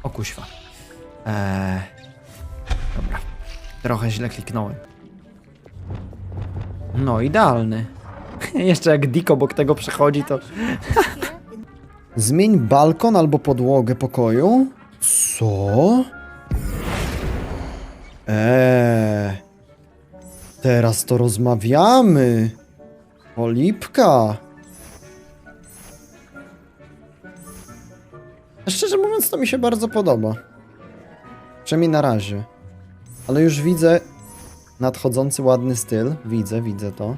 Speaker 1: O kuźwa. Dobra. Trochę źle kliknąłem. No, idealny. Jeszcze jak Dick obok tego przechodzi, to... Zmień balkon albo podłogę pokoju. Co? Teraz to rozmawiamy. Olipka. Szczerze mówiąc, to mi się bardzo podoba. Przynajmniej na razie. Ale już widzę nadchodzący ładny styl. Widzę to.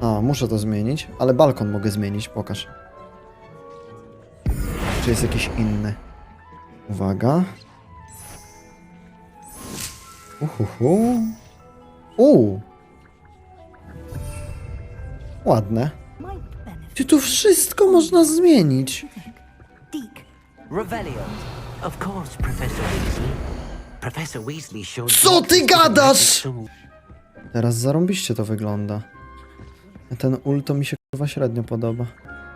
Speaker 1: A, muszę to zmienić, ale balkon mogę zmienić, pokaż. Czy jest jakiś inny? Uwaga. Ładne. Czy tu wszystko można zmienić?
Speaker 2: Revelio.
Speaker 9: Of course, Professor Weasley. Professor Weasley showed...
Speaker 1: Co ty gadasz?! Teraz zarąbiście to wygląda. Ten ul to mi się kurwa średnio podoba.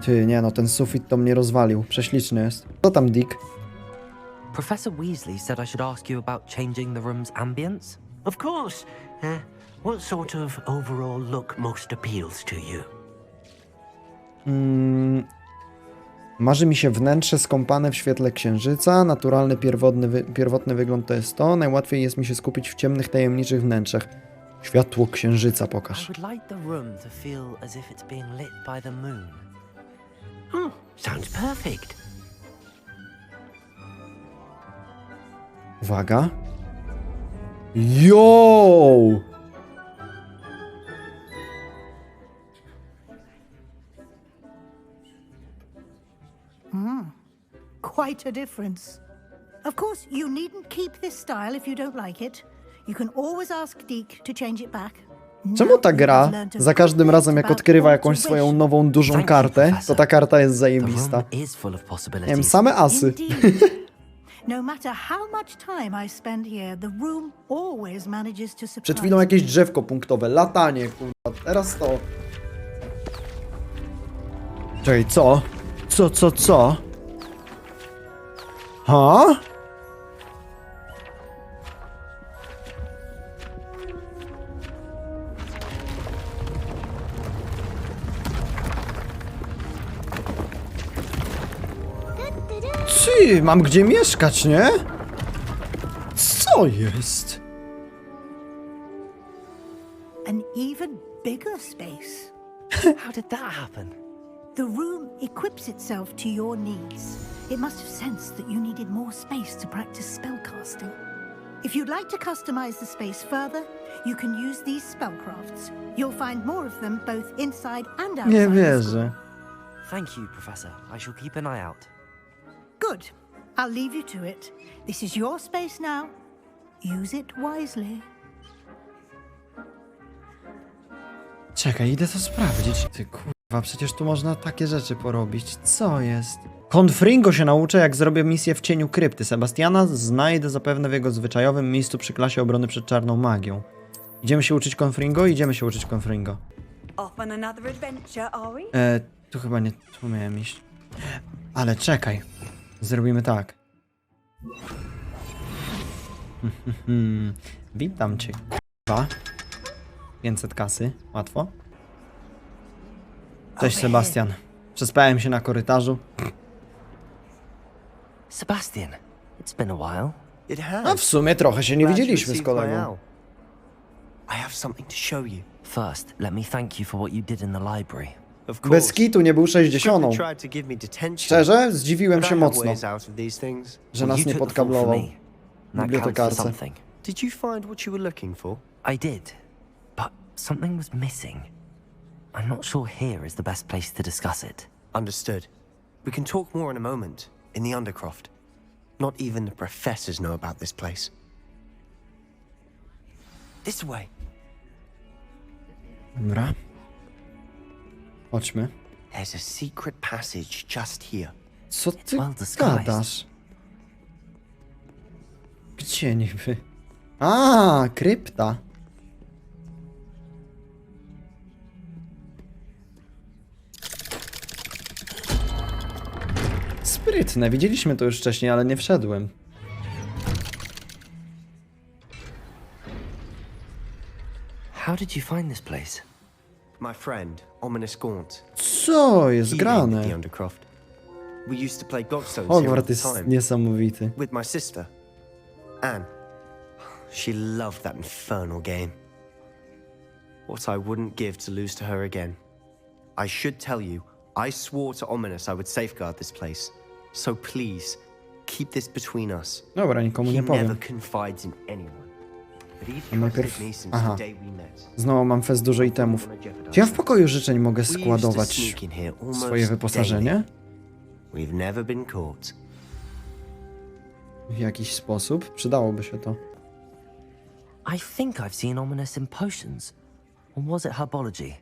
Speaker 1: Ty, nie no, ten sufit to mnie rozwalił. Prześliczny jest. Co tam, Dick?
Speaker 2: Professor Weasley said I should ask you about changing the room's ambience.
Speaker 9: Of course. What sort of overall look most appeals to you?
Speaker 1: Marzy mi się wnętrze skąpane w świetle księżyca. Naturalny, pierwotny wygląd to jest to. Najłatwiej jest mi się skupić w ciemnych, tajemniczych wnętrzach. Światło księżyca pokaż.
Speaker 2: I would like the room to feel as if it's being lit by the moon.
Speaker 9: Sounds perfect.
Speaker 1: Uwaga. Yo!
Speaker 7: Quite a difference. Of course, you needn't keep this style if you don't like it. You can always ask Deke to change it back.
Speaker 1: Czemu ta gra za każdym razem jak odkrywa jakąś swoją nową dużą kartę, to ta karta jest
Speaker 2: The
Speaker 1: zajebista?
Speaker 2: room is full of
Speaker 1: Nie wiem,
Speaker 2: possibilities.
Speaker 1: same asy.
Speaker 7: No matter how much time I spend here, the room always manages to surprise
Speaker 1: Przed chwilą jakieś drzewko punktowe, latanie, kurwa, teraz to. Czekaj, co? Co? Ha? Ty, mam gdzie mieszkać, nie? Co jest?
Speaker 7: an even bigger space.
Speaker 2: How did that happen?
Speaker 7: The room equips itself to your needs. It must have sensed that you needed more space to practice spellcasting. If you'd like to customize the space further, you can use these spellcrafts. You'll find more of them both inside and outside.
Speaker 1: Nie
Speaker 7: the
Speaker 1: wierzę.
Speaker 2: Thank you, Professor. I shall keep an eye out.
Speaker 7: Good. I'll leave you to it. This is your space now. Use it wisely.
Speaker 1: Czekaj, idę to sprawdzić. Ty kurwa, przecież tu można takie rzeczy porobić. Co jest? Confringo się nauczę, jak zrobię misję w cieniu krypty. Sebastiana znajdę zapewne w jego zwyczajowym miejscu przy klasie obrony przed czarną magią. Idziemy się uczyć Confringo? Idziemy się uczyć Confringo.
Speaker 8: Off on another adventure, are we?
Speaker 1: Tu chyba nie, tu miałem iść. Ale czekaj. Zrobimy tak. Witam cię, kurwa. 500 kasy, łatwo. Cześć, Sebastian. Przespałem się na korytarzu.
Speaker 2: Sebastian, it's been a while.
Speaker 10: It has.
Speaker 1: A w sumie trochę się nie
Speaker 10: Glad you
Speaker 1: widzieliśmy z
Speaker 10: received my
Speaker 1: kolegą.
Speaker 10: owl. I have something to show you.
Speaker 2: First, let me thank you for what you did in the library.
Speaker 10: Of course.
Speaker 1: Bez kitu nie był 60.
Speaker 10: Scribbler tried to give me detention,
Speaker 1: Szczerze, zdziwiłem
Speaker 10: but
Speaker 1: się
Speaker 10: I have
Speaker 1: mocno,
Speaker 10: ways out of these things.
Speaker 1: że
Speaker 2: Well,
Speaker 1: nas
Speaker 2: you
Speaker 1: nie
Speaker 2: took the fall for
Speaker 1: podkablował
Speaker 2: me. That counts for
Speaker 1: bibliotekarce.
Speaker 2: something.
Speaker 10: Did you find what you were looking for?
Speaker 2: I did, but something was missing. I'm not sure here is the best place to discuss it.
Speaker 10: Understood. We can talk more in a moment, in the Undercroft. Not even the professors know about this place. This way.
Speaker 1: Dobra. Chodźmy.
Speaker 10: There's a secret passage just here.
Speaker 1: Co ty
Speaker 2: well disguised.
Speaker 1: gadasz? Gdzie niby? A, krypta. Sprytne, widzieliśmy to już wcześniej, ale nie wszedłem.
Speaker 2: How did you find this place?
Speaker 10: My friend, Ominous Gaunt.
Speaker 1: Co jest
Speaker 10: He named it the
Speaker 1: grane?
Speaker 10: Undercroft. We used to play Godstones here all
Speaker 1: Hogwarts
Speaker 10: the
Speaker 1: jest
Speaker 10: time.
Speaker 1: niesamowity.
Speaker 10: With my sister, Anne. She loved that infernal game. What I wouldn't give to lose to her again. I should tell you, I swore to Ominous I would safeguard this place. So please, keep this between us.
Speaker 1: Dobra, nikomu
Speaker 10: He
Speaker 1: nie
Speaker 10: never
Speaker 1: powiem.
Speaker 10: confides in anyone. But he's
Speaker 1: A najpierw-
Speaker 10: trusted me since
Speaker 1: aha.
Speaker 10: the day we met.
Speaker 1: Znowu mam fest dużo itemów. Czy ja w pokoju życzeń mogę
Speaker 10: We used to
Speaker 1: składować
Speaker 10: sneak in here almost
Speaker 1: swoje wyposażenie?
Speaker 10: daily. We've never been caught.
Speaker 1: W jakiś sposób? Przydałoby się to.
Speaker 2: I think I've seen Ominous in potions. Or was it herbology?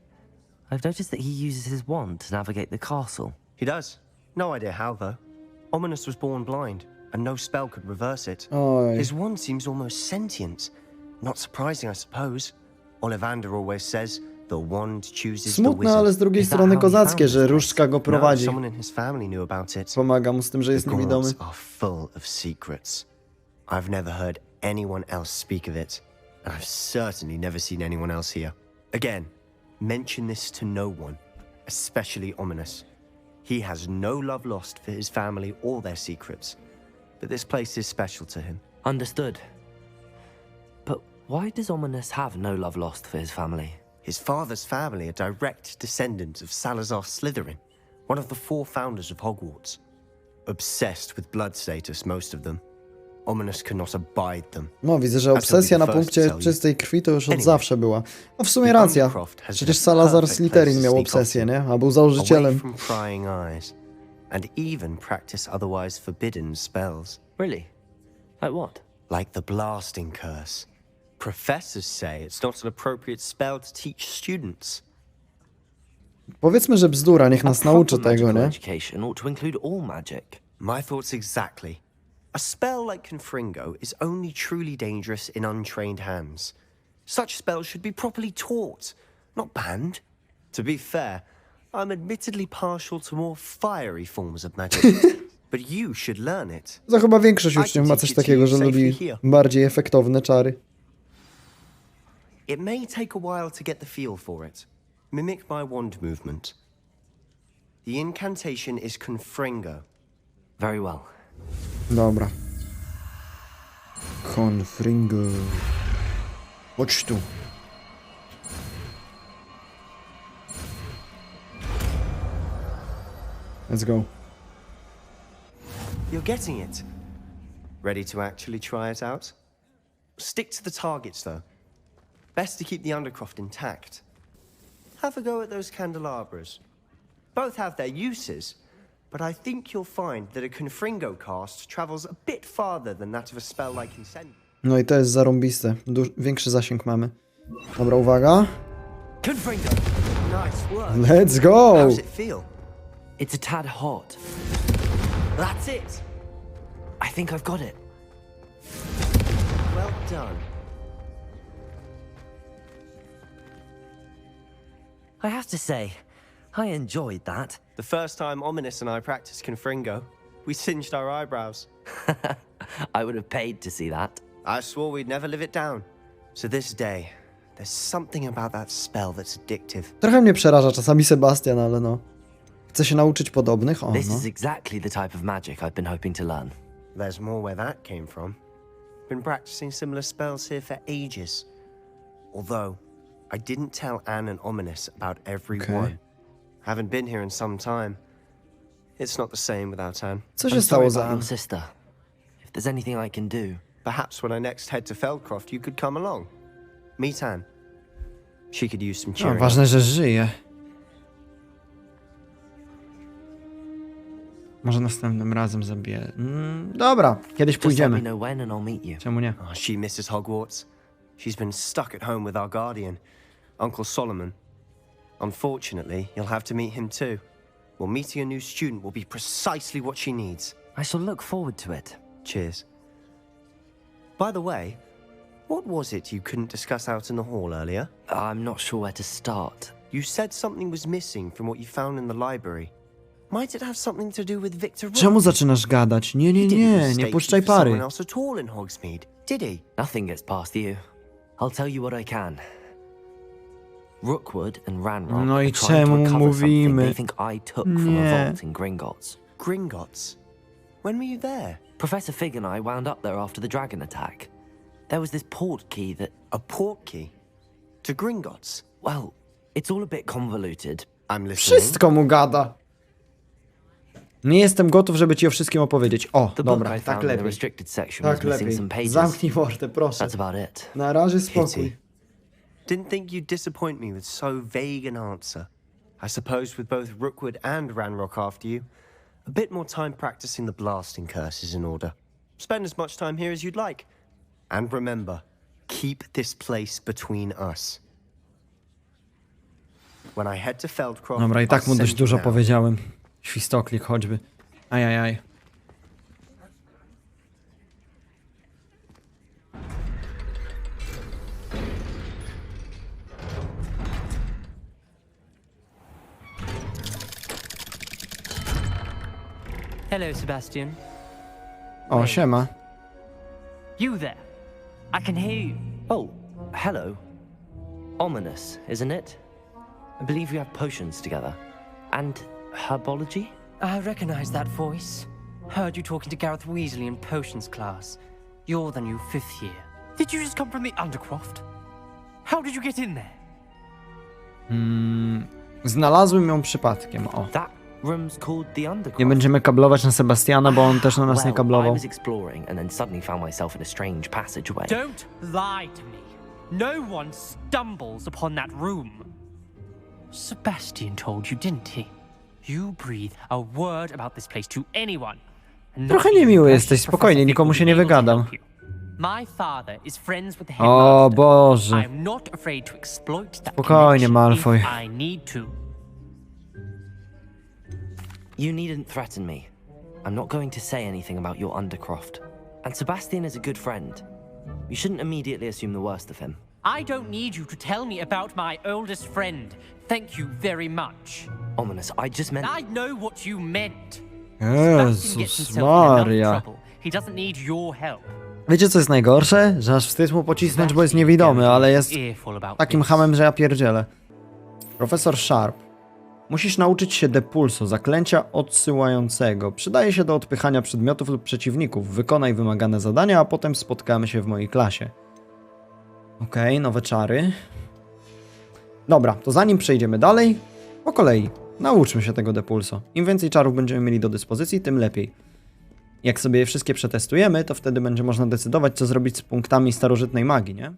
Speaker 2: I've noticed that he uses his wand to navigate the castle.
Speaker 10: He does. No idea how, though. Ominous was born blind, and no spell could reverse it.
Speaker 1: Oj.
Speaker 10: His wand seems almost sentient. Not surprising, I suppose. Ollivander always says the wand chooses the
Speaker 1: Smutne,
Speaker 10: wizard.
Speaker 1: ale z drugiej
Speaker 2: Is that
Speaker 1: strony
Speaker 2: how he
Speaker 1: kozackie,
Speaker 2: found
Speaker 1: że
Speaker 2: this
Speaker 1: różdżka go
Speaker 10: No,
Speaker 1: prowadzi.
Speaker 10: someone in his family knew about it.
Speaker 1: Pomaga mu z tym, że jest
Speaker 10: The
Speaker 1: niewidomy.
Speaker 10: Gaunts are full of secrets. I've never heard anyone else speak of it, and I've certainly never seen anyone else here. Again, mention this to no one, especially Ominous. He has no love lost for his family or their secrets, but this place is special to him.
Speaker 2: Understood. But why does Ominous have no love lost for his family?
Speaker 10: His father's family are direct descendants of Salazar Slytherin, one of the 4 founders of Hogwarts. Obsessed with blood status, most of them. Ominous cannot abide them.
Speaker 1: No, widzę, że obsesja na punkcie czystej krwi to już od zawsze była. No w sumie racja. Przecież Salazar Slytherin miał obsesję, nie? A był
Speaker 10: Away
Speaker 1: założycielem.
Speaker 10: from prying eyes, and even practice otherwise forbidden spells,
Speaker 2: Really? Like what?
Speaker 10: like the blasting curse, Professors say it's not an appropriate spell to teach students.
Speaker 1: Powiedzmy, że bzdura, niech nas nauczy
Speaker 2: Proper
Speaker 1: tego,
Speaker 2: magical
Speaker 1: nie?
Speaker 2: education ought to include all magic.
Speaker 10: My thoughts exactly. A spell like Confringo is only truly dangerous in untrained hands. Such spells should be properly taught, not banned. To be fair, I'm admittedly partial to more fiery forms of magic, but you should learn it.
Speaker 1: To chyba większość uczniów ma coś takiego, że lubi bardziej efektowne czary.
Speaker 10: It may take a while to get the feel for it. Mimic my wand movement. The incantation is Confringo.
Speaker 2: Very well.
Speaker 1: Dobra. Confringo. Chodź tu. Let's go.
Speaker 10: You're getting it. Ready to actually try it out? Stick to the targets, though. Best to keep the undercroft intact. Have a go at those candelabras. Both have their uses, but I think you'll find that a Confringo cast travels a bit farther than that of a spell like Incendiary.
Speaker 1: No i to jest zarąbiste. Większy zasięg mamy. Dobra, uwaga.
Speaker 2: Confringo.
Speaker 10: Nice work.
Speaker 1: Let's go!
Speaker 10: How's it feel?
Speaker 2: It's a tad hot.
Speaker 10: That's it.
Speaker 2: I think I've got it.
Speaker 10: Well done.
Speaker 2: I have to say, I enjoyed that.
Speaker 10: The first time Ominous and I practiced Confringo, we singed our eyebrows.
Speaker 2: I would have paid to see that.
Speaker 10: I swore we'd never live it down. To this day, there's something about that spell that's addictive.
Speaker 1: Trochę mnie przeraża czasami Sebastian, ale no. Chcę się nauczyć podobnych. O,
Speaker 2: This
Speaker 1: no.
Speaker 2: is exactly the type of magic I've been hoping to learn.
Speaker 10: There's more where that came from. Been practicing similar spells here for ages. Although, I didn't tell Anne and Ominous about every one. Haven't been here in some time. It's not the same without Anne.
Speaker 1: Co się
Speaker 2: I'm
Speaker 1: stało
Speaker 2: sorry
Speaker 1: za
Speaker 2: about
Speaker 1: Anne?
Speaker 2: your sister. If there's anything I can do.
Speaker 10: Perhaps when I next head to Feldcroft, you could come along. Meet Anne. She could use some
Speaker 1: No,
Speaker 10: cheering.
Speaker 1: ważne, że żyje. Może następnym razem zabiję. Dobra, kiedyś
Speaker 2: Just let me
Speaker 1: pójdziemy.
Speaker 2: know when and I'll meet you.
Speaker 1: Czemu nie?
Speaker 10: Oh, she misses Hogwarts. She's been stuck at home with our guardian, Uncle Solomon. Unfortunately, you'll have to meet him too. Well, meeting a new student will be precisely what she needs.
Speaker 2: I shall look forward to it.
Speaker 10: Cheers. By the way, what was it you couldn't discuss out in the hall earlier?
Speaker 2: I'm not sure where to start.
Speaker 10: You said something was missing from what you found in the library. Might it have something to do with Victor Rook?
Speaker 1: Czemu zaczynasz gadać? Nie, nie,
Speaker 10: He didn't
Speaker 1: nie,
Speaker 10: mistake
Speaker 1: nie
Speaker 10: you
Speaker 1: puszczaj
Speaker 10: for someone
Speaker 1: pary.
Speaker 10: else at all in Hogsmeade, did he?
Speaker 2: Nothing gets past you. I'll tell you what I can. Rookwood and Ranrock
Speaker 1: No i
Speaker 2: are trying to
Speaker 1: czemu
Speaker 2: recover something
Speaker 1: mówimy?
Speaker 2: they think I took from a
Speaker 1: Nie.
Speaker 2: vault in Gringotts.
Speaker 10: Gringotts? When were you there?
Speaker 2: Professor Fig and I wound up there after the dragon attack. There was this port key that...
Speaker 10: A port key? To Gringotts?
Speaker 2: Well, it's all a bit convoluted.
Speaker 10: I'm listening.
Speaker 1: Wszystko mu gada. Nie jestem gotów, żeby ci o wszystkim opowiedzieć. O,
Speaker 2: The book
Speaker 1: dobra,
Speaker 2: I
Speaker 1: tak
Speaker 2: found in the
Speaker 1: lepiej.
Speaker 2: restricted section
Speaker 1: Tak
Speaker 2: was missing
Speaker 1: lepiej.
Speaker 2: some pages.
Speaker 1: Zamknij mordę, proszę.
Speaker 2: That's about it.
Speaker 1: Na razie spokój.
Speaker 10: Pity. Didn't think you'd disappoint me with so vague an answer. I suppose with both Rookwood and Ranrock after you, a bit more time practicing the blasting curse is in order. Spend as much time here as you'd like. And remember, keep this place between us. When I head to Feldcroft,
Speaker 1: Dobra, i tak
Speaker 10: I'll
Speaker 1: mu dość
Speaker 10: send you
Speaker 1: dużo
Speaker 10: now.
Speaker 1: powiedziałem. Świstoklik choćby. Ajajaj.
Speaker 11: Hello, Sebastian.
Speaker 1: O, siema.
Speaker 11: You there? I can hear you.
Speaker 2: Oh, hello. Ominous, isn't it? I believe we have potions together. And herbology?
Speaker 11: I recognize that voice. Heard you talking to Gareth Weasley in potions class. You're the new 5th year. Did you just come from the Undercroft? How did you get in there?
Speaker 1: Znalazłem ją przypadkiem, o.
Speaker 2: That room's called the Undercroft.
Speaker 1: Nie będziemy kablować na Sebastiana, bo on też na nas nie
Speaker 2: Well, I
Speaker 1: kablował.
Speaker 2: was exploring and then suddenly found myself in a strange passageway.
Speaker 11: Don't lie to me. No one stumbles upon that room. Sebastian told you, didn't he? You breathe a word about this place to anyone. and not
Speaker 1: Trochę
Speaker 11: even
Speaker 1: niemiły
Speaker 11: precious
Speaker 1: jesteś,
Speaker 11: Professor
Speaker 1: spokojnie,
Speaker 11: Fig
Speaker 1: nikomu
Speaker 11: will
Speaker 1: się
Speaker 11: be
Speaker 1: nie
Speaker 11: able to
Speaker 1: wygadam.
Speaker 11: help you. My father is friends with the
Speaker 1: O
Speaker 11: headmaster.
Speaker 1: Boże.
Speaker 11: I'm not afraid to exploit that
Speaker 1: Spokojnie,
Speaker 11: connection
Speaker 1: Malfoy.
Speaker 11: if I need to.
Speaker 2: You needn't threaten me. I'm not going to say anything about your Undercroft. And Sebastian is a good friend. You shouldn't immediately assume the worst of him.
Speaker 11: I don't need you to tell me about my oldest friend. Thank you very much.
Speaker 2: Ominous, I just meant...
Speaker 11: I know what you meant. Sebastian gets
Speaker 1: Jezus
Speaker 11: himself in enough
Speaker 1: Maria.
Speaker 11: trouble. He doesn't need your help.
Speaker 1: Wiecie co jest najgorsze? Że aż wstyd mu pocisnąć, bo jest niewidomy, ale jest takim hamem, że ja pierdzielę. Profesor Sharp. Musisz nauczyć się depulso, zaklęcia odsyłającego. Przydaje się do odpychania przedmiotów lub przeciwników. Wykonaj wymagane zadania, a potem spotkamy się w mojej klasie. Okej, nowe czary. Dobra, to zanim przejdziemy dalej, po kolei, nauczmy się tego depulso. Im więcej czarów będziemy mieli do dyspozycji, tym lepiej. Jak sobie je wszystkie przetestujemy, to wtedy będzie można decydować, co zrobić z punktami starożytnej magii, nie?